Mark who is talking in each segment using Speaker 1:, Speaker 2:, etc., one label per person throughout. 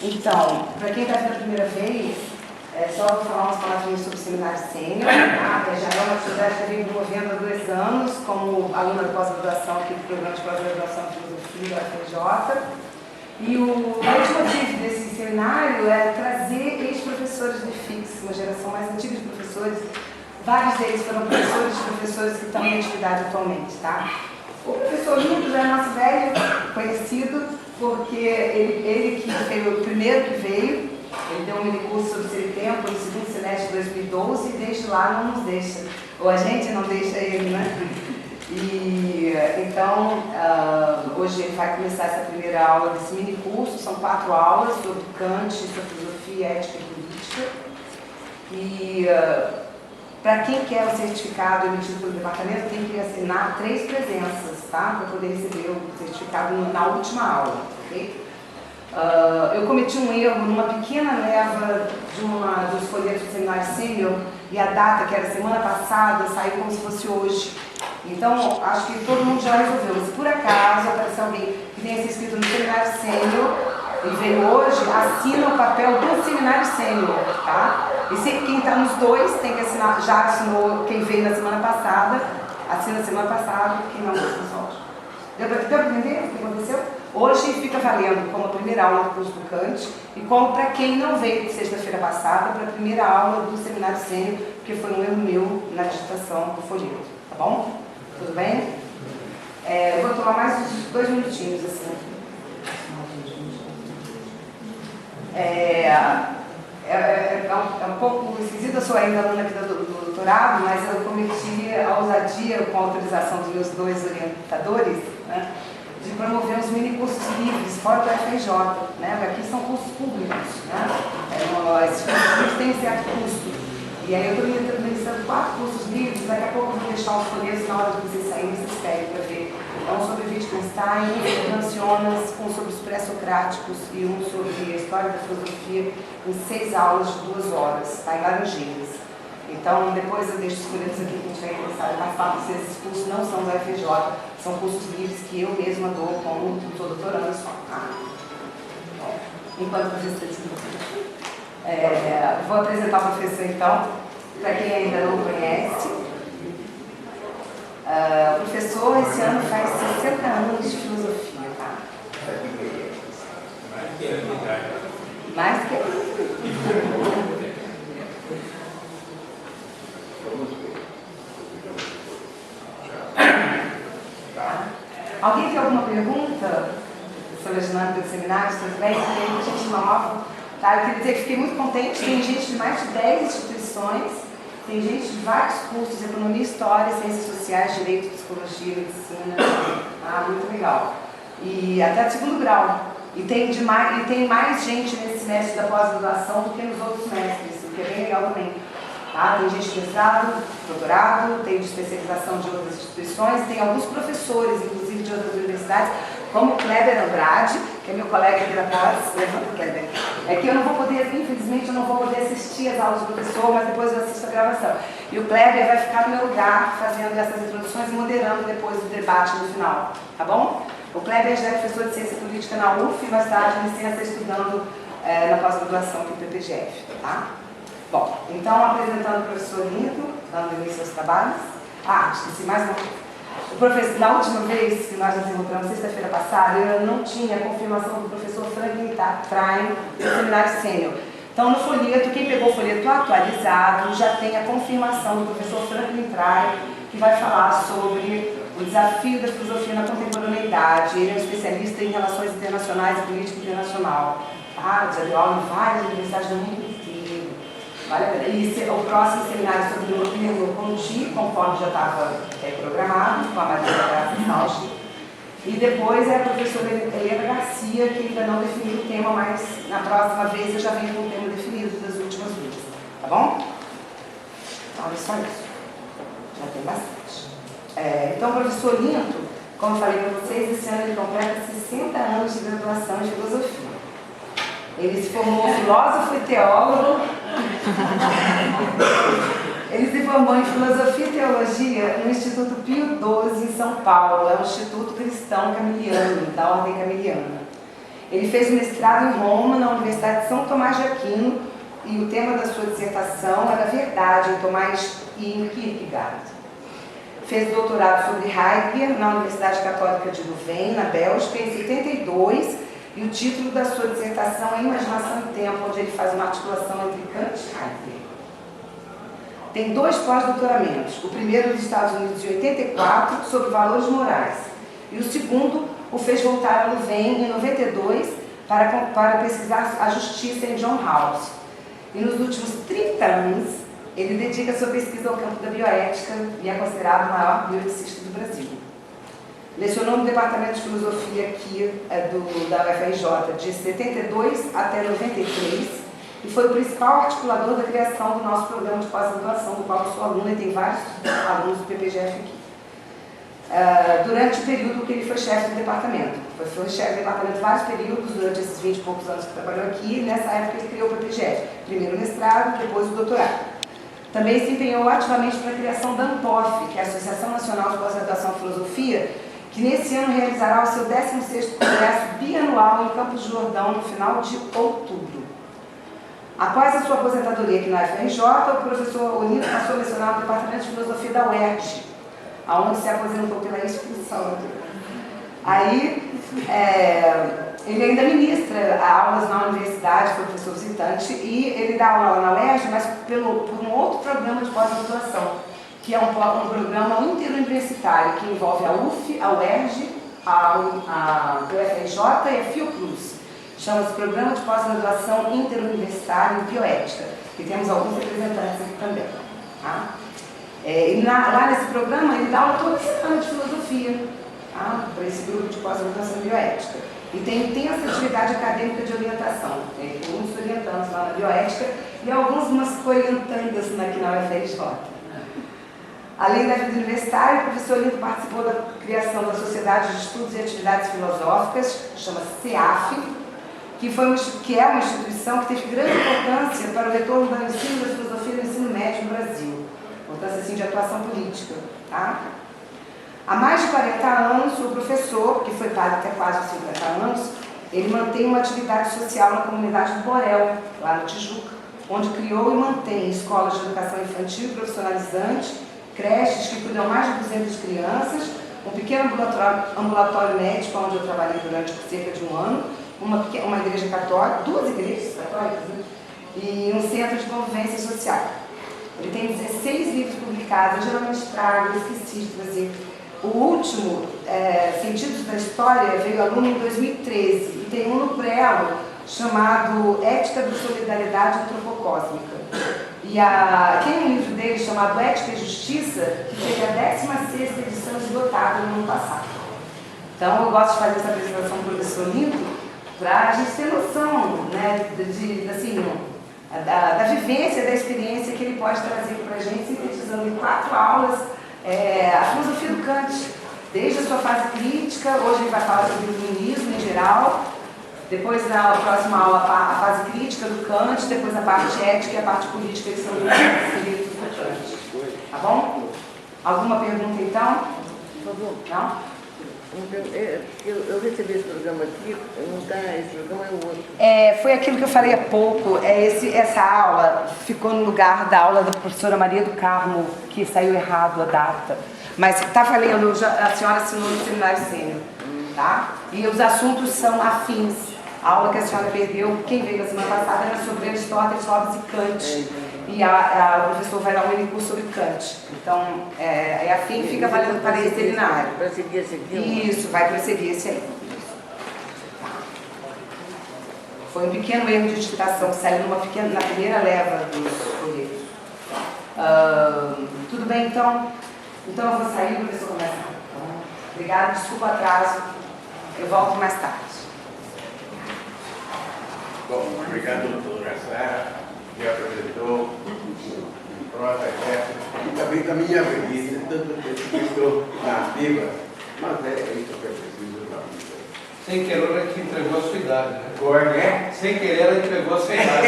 Speaker 1: Então, para quem está pela primeira vez, só vou falar umas palavrinhas sobre o Seminário Sênior. Já é uma atividade que eu venho promovendo há 2 anos, como aluna de pós-graduação aqui do programa de pós-graduação de filosofia da FJ. E o leitmotiv desse seminário é trazer ex-professores do IFIX, uma geração mais antiga de professores. Vários deles foram professores de professores que estão em atividade atualmente, tá? O professor Lindo já é nosso velho conhecido, porque ele que foi o primeiro que veio, ele deu um minicurso sobre Ser e Tempo no segundo semestre de 2012 e desde lá não nos deixa, ou a gente não deixa ele, né? E então, hoje ele vai começar essa primeira aula desse minicurso, são 4 aulas sobre Kant, sobre filosofia, ética e política. E para quem quer o certificado emitido pelo departamento, tem que assinar 3 presenças, tá? Para poder receber o certificado na última aula, ok? Eu cometi um erro numa pequena leva dos folhetos do Seminário Sênior e a data, que era semana passada, saiu como se fosse hoje. Então, acho que todo mundo já resolveu. Se por acaso aparecer alguém que tenha se inscrito no Seminário Sênior e veio hoje, assina o papel do Seminário Sênior, tá? E quem está nos 2 tem que assinar, já assinou quem veio na semana passada, assina a semana passada, quem não assina só hoje. Deu para entender o que aconteceu? Hoje fica valendo como a primeira aula do curso do Kant e como para quem não veio de sexta-feira passada, para a primeira aula do Seminário Sênior, porque foi um erro meu na digitação do folheto, tá bom? Tudo bem? Eu vou tomar mais uns 2 minutinhos, assim. É um pouco esquisito, eu sou ainda aluna aqui do doutorado, mas eu cometi a ousadia, com a autorização dos meus 2 orientadores, né, de promover uns mini-cursos livres fora do FRJ, né? Aqui são cursos públicos, né? Esses cursos livres têm certo custo. E aí eu estou ministrando 4 cursos livres, daqui a pouco eu vou deixar os folhetos na hora de vocês saírem, vocês peguem para ver. Um sobre Wittgenstein, um sobre Jonas, um sobre os pré-socráticos e um sobre a história da filosofia, em 6 aulas de 2 horas, está em Laranjeiras. Então, depois eu deixo os folhetos aqui que a gente vai interessar em passar, porque esses cursos não são da FJ, são cursos livres que eu mesma dou como estou doutorando só. Tá? Enquanto professor de filosofia. Vou apresentar o professor então, para quem ainda não conhece. O professor esse ano faz 60 anos de filosofia, tá? Mais que Alguém tem alguma pergunta sobre a dinâmica do seminário? Tudo bem? Tem muita gente nova. Tá? Eu queria dizer que fiquei muito contente, tem gente de mais de 10 instituições, tem gente de vários cursos, economia, história, ciências sociais, direito, psicologia, medicina, muito legal. E até de 2º grau. E tem mais gente nesse semestre da pós-graduação do que nos outros semestres, o que é bem legal também. Tá? Tem gente de mestrado, doutorado, tem de especialização de outras instituições, tem alguns professores, inclusive de outras universidades, como o Kleber Andrade, que é meu colega aqui da pós, Kleber. É que eu não vou poder, infelizmente, eu não vou poder assistir as aulas do professor, mas depois eu assisto a gravação. E o Kleber vai ficar no meu lugar, fazendo essas introduções e moderando depois o debate no final, tá bom? O Kleber já é professor de Ciência Política na UF, mas está de licença estudando na pós-graduação aqui no PPGF, tá? Bom, então apresentando o professor Lindo, dando início aos trabalhos. Esqueci mais uma coisa. Na última vez que nós nos encontramos, sexta-feira passada, eu não tinha a confirmação do professor Franklin Traim do Seminário Sênior. Então, no folheto, quem pegou o folheto atualizado já tem a confirmação do professor Franklin Traim, que vai falar sobre o desafio da filosofia na contemporaneidade. Ele é um especialista em relações internacionais e política internacional. Já deu aula em várias universidades do mundo inteiro. E o próximo seminário sobre o Merleau-Ponty, conforme já estava programado, com a Maria Graça Salchi. E depois é a professora Helena Garcia, que ainda não definiu o tema, mas na próxima vez eu já venho com o tema definido das últimas vezes. Tá bom? Então é só isso. Já tem bastante. Então o professor Lindo, como eu falei para vocês, esse ano ele completa 60 anos de graduação em filosofia. Ele se formou filósofo e teólogo. Ele se formou em Filosofia e Teologia no Instituto Pio XII, em São Paulo. É um instituto cristão camiliano, da ordem camiliana. Ele fez mestrado em Roma, na Universidade de São Tomás de Aquino, e o tema da sua dissertação era Verdade em Tomás e em Kierkegaard. Fez doutorado sobre Heidegger na Universidade Católica de Louvain, na Bélgica, em 72, e o título da sua dissertação é Imaginação e Tempo, onde ele faz uma articulação entre Kant e Heidegger. Tem 2 pós-doutoramentos, o primeiro nos Estados Unidos, em 84, sobre valores morais, e o segundo o fez voltar a Louvain, em 92, para pesquisar a justiça em John House. E nos últimos 30 anos, ele dedica sua pesquisa ao campo da bioética e é considerado o maior bioeticista do Brasil. Lecionou no Departamento de Filosofia aqui da UFRJ de 72 até 93 e foi o principal articulador da criação do nosso programa de pós-graduação, do qual eu sou aluna e tem vários alunos do PPGF aqui. Durante o período que ele foi chefe do departamento. Foi chefe do departamento vários períodos, durante esses 20 e poucos anos que trabalhou aqui, e nessa época ele criou o PPGF. Primeiro o mestrado, depois o doutorado. Também se empenhou ativamente para a criação da ANPOF, que é a Associação Nacional de Pós-Graduação em Filosofia, que nesse ano realizará o seu 16º Congresso Bianual em Campos do Jordão, no final de outubro. Após a sua aposentadoria aqui na UFRJ, o professor Olinto passou a lecionar no Departamento de Filosofia da UERJ, aonde se aposentou pela inscrição. Aí, ele ainda ministra aulas na universidade, foi professor visitante, e ele dá aula na UERJ, mas por um outro programa de pós-graduação, que é um programa interuniversitário, que envolve a UF, a UERJ, a UFRJ e a Fiocruz. Chama-se Programa de Pós-Graduação Interuniversitário em Bioética, e temos alguns representantes aqui também. Tá? Lá nesse programa, ele dá aula toda semana de filosofia, tá? Para esse grupo de pós-graduação em bioética. E tem intensa atividade acadêmica de orientação. Tem muitos orientandos lá na bioética e algumas orientandas aqui na UFRJ. Além da vida universitária, o professor Olinto participou da criação da Sociedade de Estudos e Atividades Filosóficas, chama-se CEAF, que é uma instituição que teve grande importância para o retorno do ensino da filosofia no ensino médio no Brasil. Importância assim, de atuação política. Tá? Há mais de 40 anos, o professor, que foi padre até quase 50 anos, ele mantém uma atividade social na comunidade do Borel, lá no Tijuca, onde criou e mantém escolas de educação infantil e profissionalizante, creches que cuidam mais de 200 crianças, um pequeno ambulatório médico, onde eu trabalhei durante cerca de um ano, uma igreja católica, 2 igrejas católicas, né? E um centro de convivência social. Ele tem 16 livros publicados, eu geralmente trago, esqueci de trazer. O último, Sentidos da História, veio aluno em 2013, e tem um no Prelo, chamado Ética da Solidariedade Antropocósmica. E tem um livro dele chamado Ética e Justiça, que teve a 16ª edição esgotada no ano passado. Então eu gosto de fazer essa apresentação do professor Olinto, para a gente ter noção, né, da vivência, da experiência que ele pode trazer para a gente, sintetizando em 4 aulas a filosofia do Kant, desde a sua fase crítica. Hoje ele vai falar sobre o iluminismo em geral, depois na próxima aula a fase crítica do Kant, depois a parte ética e a parte política, que são livros do Kant. Tá bom? Alguma pergunta então?
Speaker 2: Por favor.
Speaker 1: Não?
Speaker 2: Eu recebi esse programa aqui, esse programa é o outro.
Speaker 1: Foi aquilo que eu falei há pouco. Essa aula ficou no lugar da aula da professora Maria do Carmo, que saiu errado a data. Mas está valendo, a senhora assinou no seminário sênior, tá? E os assuntos são afins. A aula que a senhora perdeu, quem veio a semana passada, era sobre Aristóteles, Hobbes e Kant. E o professor vai dar um mini curso sobre Kant. Então, afim, fica valendo para esse seminário.
Speaker 2: Para seguir esse aqui?
Speaker 1: Isso, vai prosseguir esse aí. Foi um pequeno erro de digitação que saiu na primeira leva dos folhetos. Tudo bem, então? Então eu vou sair e o professor começa. Obrigada, desculpa o atraso. Eu volto mais tarde.
Speaker 3: Bom, obrigado, doutora Sara, que apresentou em prosa e também com a minha velhice, tanto que estou na ativa, mas é isso que eu preciso da vida.
Speaker 4: Sem querer, ela que entregou a sua idade, né?
Speaker 3: Agora, né?
Speaker 4: Sem querer, ela entregou a sua idade.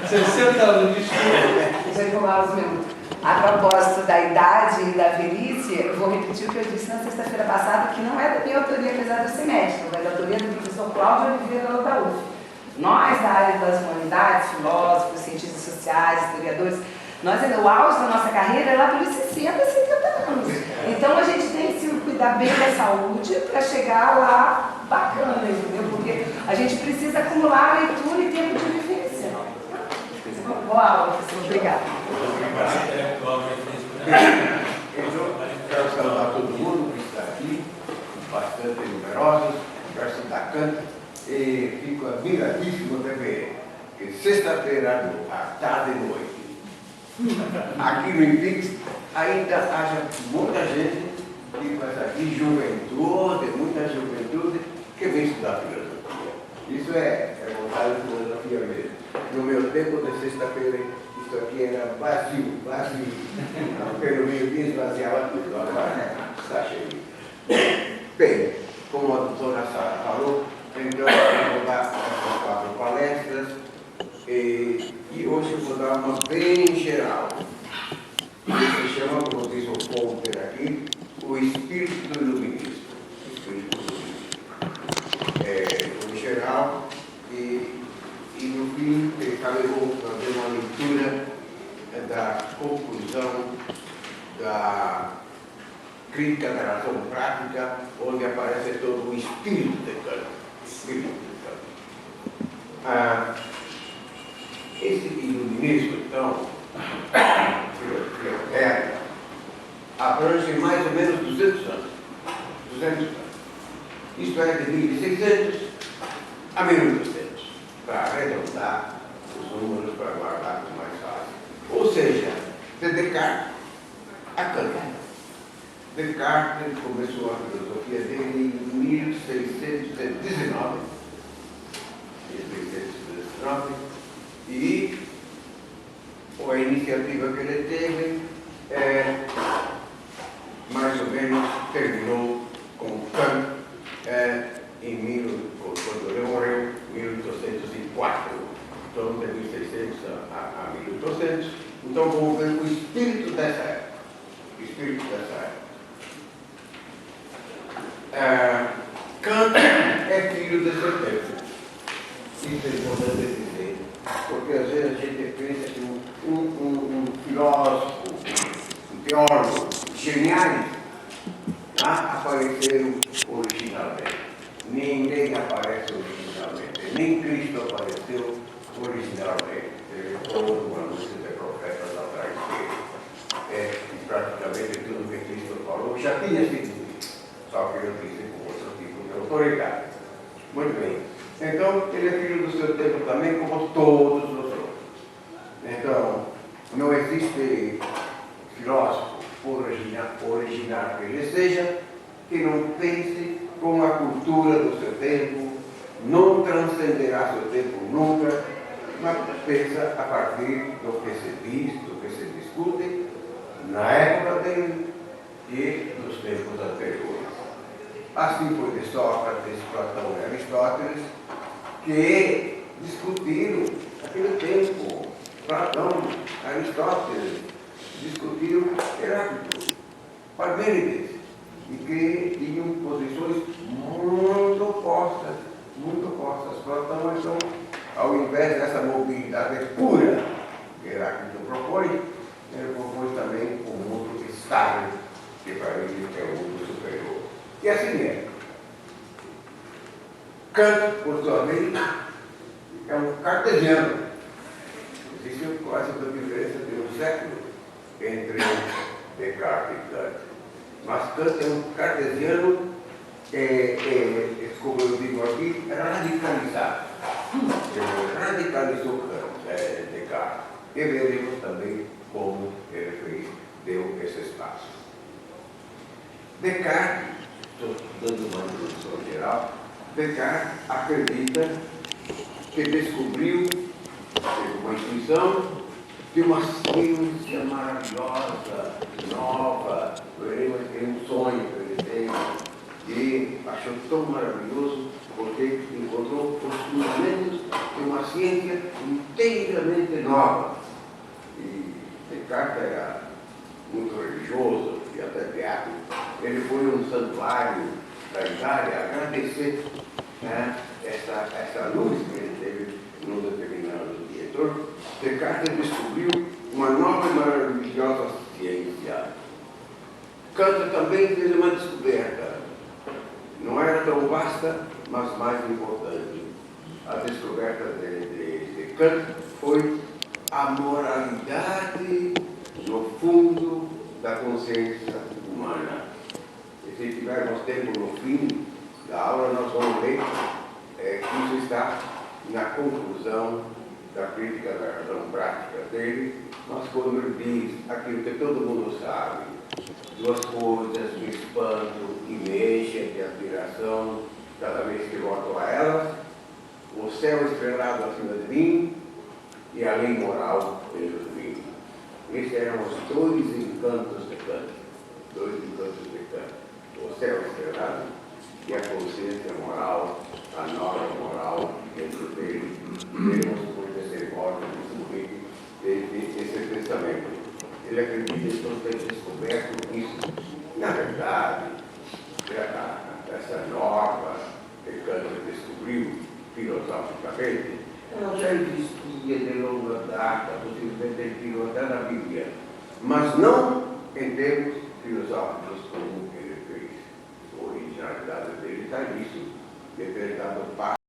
Speaker 4: 60 anos de estudo.
Speaker 1: Deixa eu enrolar os minutos. A propósito da idade e da velhice, eu vou repetir o que eu disse na sexta-feira passada, que não é da minha autoria, apesar de eu ser médica, é da autoria do professor Cláudio Oliveira da UF. Nós, da área das humanidades, filósofos, cientistas sociais, historiadores, o auge da nossa carreira é lá pelos 60, 70 anos. Então a gente tem que se cuidar bem da saúde para chegar lá bacana, entendeu? Porque a gente precisa acumular leitura e tempo de vivência. Boa aula, professor. Obrigada.
Speaker 3: Quero saudar todo mundo que está aqui, bastante numerosos, quero citar Kant, e fico admiradíssimo também que sexta-feira, à tarde e noite, aqui no Impix, ainda haja muita gente que faz aqui, juventude, muita juventude, que vem estudar filosofia. Isso é vontade de filosofia mesmo. No meu tempo de sexta-feira, isso aqui era vazio. Pelo meio-dia esvaziava tudo, agora está cheio. Bem, como a doutora Sara falou, então eu vou dar essas 4 palestras e hoje eu vou dar uma bem geral. Que se chama, como diz o Ponter aqui, o espírito do iluminismo. O geral e no fim, eu vou fazer uma leitura da conclusão da crítica da razão prática, onde aparece todo o espírito de Kant. Esse iluminismo, então, filosofia, abrange mais ou menos 200 anos. 200 anos. Isto é, de 1600 a 1800, para arredondar os números, para guardar com mais fácil. Ou seja, de Descartes a Kant. Descartes começou a filosofia dele em 1619. E a iniciativa que ele teve mais ou menos terminou com Kant quando ele morreu em 1804. Então, de 1600 a 1800. Então, vamos ver o espírito dessa época. Kant é filho de seu tempo. Isso é importante dizer, porque às vezes a gente pensa que um filósofo, um teólogo geniais apareceram originalmente. Ninguém aparece originalmente, nem Cristo apareceu originalmente. Teve toda uma lista de profetas atrás dele. E praticamente tudo que Cristo falou já tinha sido dito, só que eu disse com outro tipo de autoridade. Muito bem. Então, ele é filho do seu tempo também, como todos os outros. Então, não existe filósofo, por original que ele seja, que não pense com a cultura do seu tempo, não transcenderá seu tempo nunca, mas pensa a partir do que se diz, do que se discute na época dele e nos tempos anteriores. Assim foi de Sócrates, Platão e Aristóteles, que discutiram naquele tempo. Platão, Aristóteles, discutiram Heráclito, Parmênides, e que tinham posições muito opostas. Platão, então, ao invés dessa mobilidade pura que Heráclito propõe, ele propôs também um mundo estável, que para ele é o mundo superior. E assim é. Kant, por sua vez, é um cartesiano. Existe quase uma diferença de um século entre Descartes e Kant. Mas Kant é um cartesiano, como eu digo aqui, radicalizado. Ele radicalizou Kant, Descartes. E veremos também como ele deu esse espaço. Descartes, estou dando uma introdução geral, Descartes acredita que descobriu uma intuição de uma ciência maravilhosa, nova, é um sonho que ele teve e achou tão maravilhoso porque encontrou os fundamentos de uma ciência inteiramente nova. E Descartes era muito religioso e até teatro, ele foi um santuário da Itália agradecer, né, essa luz que ele teve num determinado dia. Então, Descartes descobriu uma nova e maravilhosa ciência. Kant também fez uma descoberta. Não era tão vasta, mas mais importante. A descoberta de Kant foi a moralidade no fundo da consciência humana. E se tivermos tempo no fim da aula, nós vamos ver que isso está na conclusão da crítica da razão prática dele, mas quando ele diz aquilo que todo mundo sabe, duas coisas me espanto e me enchem de admiração cada vez que volto a elas: o céu estrelado acima de mim e a lei moral dentro de mim. Esses eram os dois encantos de Kant. Dois encantos de Kant. O céu estrelado e a consciência moral, a norma moral dentro dele. Temos por misericórdia esse pensamento. Ele acredita por ter descoberto isso. Na verdade, essa norma que Kant descobriu filosoficamente, ela já existia de longa data, possivelmente existia até na Bíblia, mas não em termos filosóficos como ele fez. A originalidade dele está nisso, determinado passo.